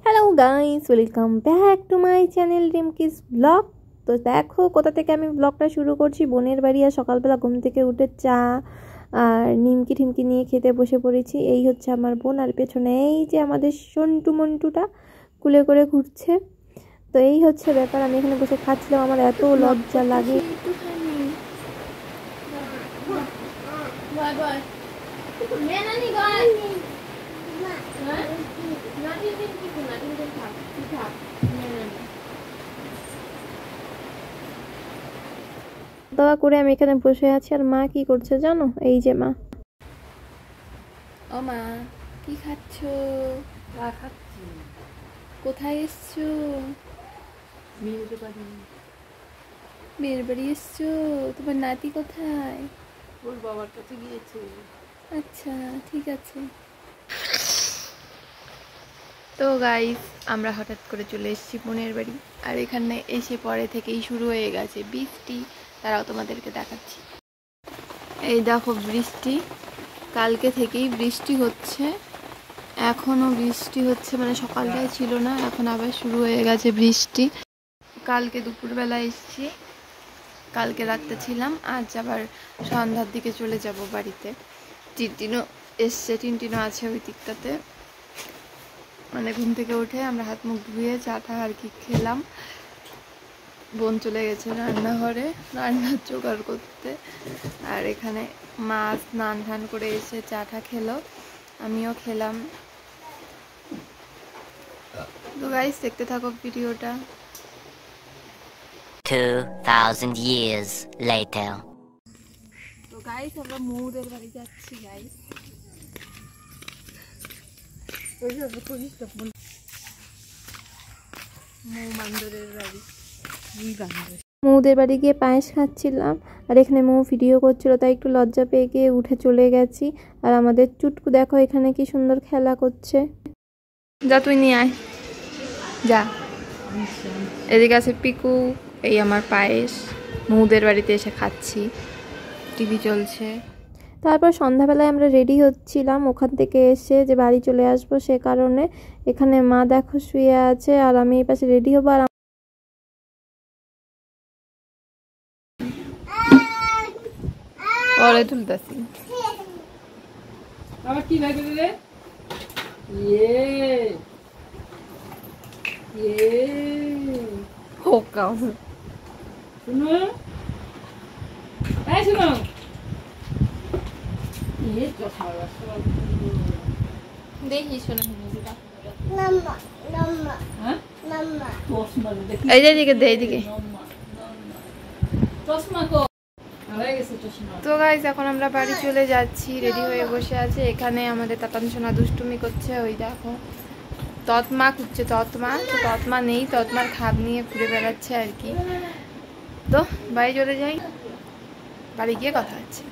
Hello guys, welcome back to my channel রিমকিস vlog. তো দেখো কোথা থেকে আমি ব্লগটা শুরু করছি। বোনের বাড়ি আর সকালবেলা ঘুম থেকে উঠে চা আর নিমকি ঠিমকি নিয়ে খেতে বসে পড়েছি। এই হচ্ছে আমার বোন, আর পেছনে এই যে আমাদের সন্টু মন্টুটা কুলে করে ঘুরছে। তো এই হচ্ছে ব্যাপার, আমি এখানে বসে খাচ্ছিলাম, আমার এত লজ্জা লাগে। দোয়া করে আমি এখানে বসে আছি, আর মা কি করছে জানো? এই যে মা। ও মা, কি খাচ্ছো? খাচ্ছি। কোথায় এসছো? মেয়ের বাড়ি এসছো? তোমার নাতি কোথায়? ওর বাবার কাছে গিয়েছে। আচ্ছা, ঠিক আছে। তো গাইস, আমরা হঠাৎ করে চলে এসেছি বোনের বাড়ি, আর এখানে এসে পরে থেকেই শুরু হয়ে গেছে বৃষ্টি। তারাও তোমাদেরকে দেখাচ্ছি। এই দেখো বৃষ্টি, কালকে থেকেই বৃষ্টি হচ্ছে, এখনো বৃষ্টি হচ্ছে, মানে সকালটায় ছিল না, এখন আবার শুরু হয়ে গেছে বৃষ্টি। কালকে দুপুরবেলা এসেছি, কালকে রাতটা ছিলাম, আজ আবার সন্ধ্যার দিকে চলে যাব বাড়িতে। টিনটিনও এসছে, টিনটিনও আছে ওই দিকটাতে। মানে ঘুম থেকে উঠে আমরা হাত মুখ ধুয়ে চাটা আর কি খেলাম। বোন চলে গেছে রান্নাঘরে রান্নার জোগাড় করতে, আর এখানে মা স্নান ধান করে এসে চাটা খেলো, আমিও খেলাম। তো গাইস, দেখতে থাকো ভিডিওটা। 2000 years later. তো গাইস, আমরা মৌদের বাড়ি যাচ্ছি গাইস। মৌদের বাড়ি গিয়ে পায়েস খাচ্ছিলাম, আর এখানে মৌ ভিডিও করছিল, তাই একটু লজ্জা পেয়ে গিয়ে উঠে চলে গেছি। আর আমাদের চুটকু দেখো এখানে কি সুন্দর খেলা করছে। যা তুই নিয়ে আয়, যা। এদিকে আছে পিকু, এই আমার পায়েস। মৌদের বাড়িতে এসে খাচ্ছি, টিভি চলছে। তারপর সন্ধ্যাবেলায় আমরা রেডি হচ্ছিলাম ওখান থেকে এসে, যে বাড়ি চলে আসবো সে কারণে। এখানে মা দেখো শুয়ে আছে, আর আমি এই পাশে রেডি হবো। আর পরে তুলতেছি। আবার কি লাগে রে? ইয়ে ইয়ে হোকা শুনো, এই শুনো, ইয়ে চশমা দেখি শোনা হ্যাঁ চশমা দেখি। এই দিকে দে, এইদিকে। চশমা কো হয়ে গেছে চশমা। তো গাইস, এখন আমরা বাড়ি চলে যাচ্ছি, রেডি হয়ে বসে আছে। এখানে আমাদের তাতান সোনা দুষ্টুমি করছে, ওই দেখো তৎমা খুঁজছে। তৎমা তো তৎমা নেই, তৎমার খাপ নিয়ে ঘুরে বেড়াচ্ছে আর কি। তো বাড়ি চলে যাই, বাড়ি গিয়ে কথা হচ্ছে।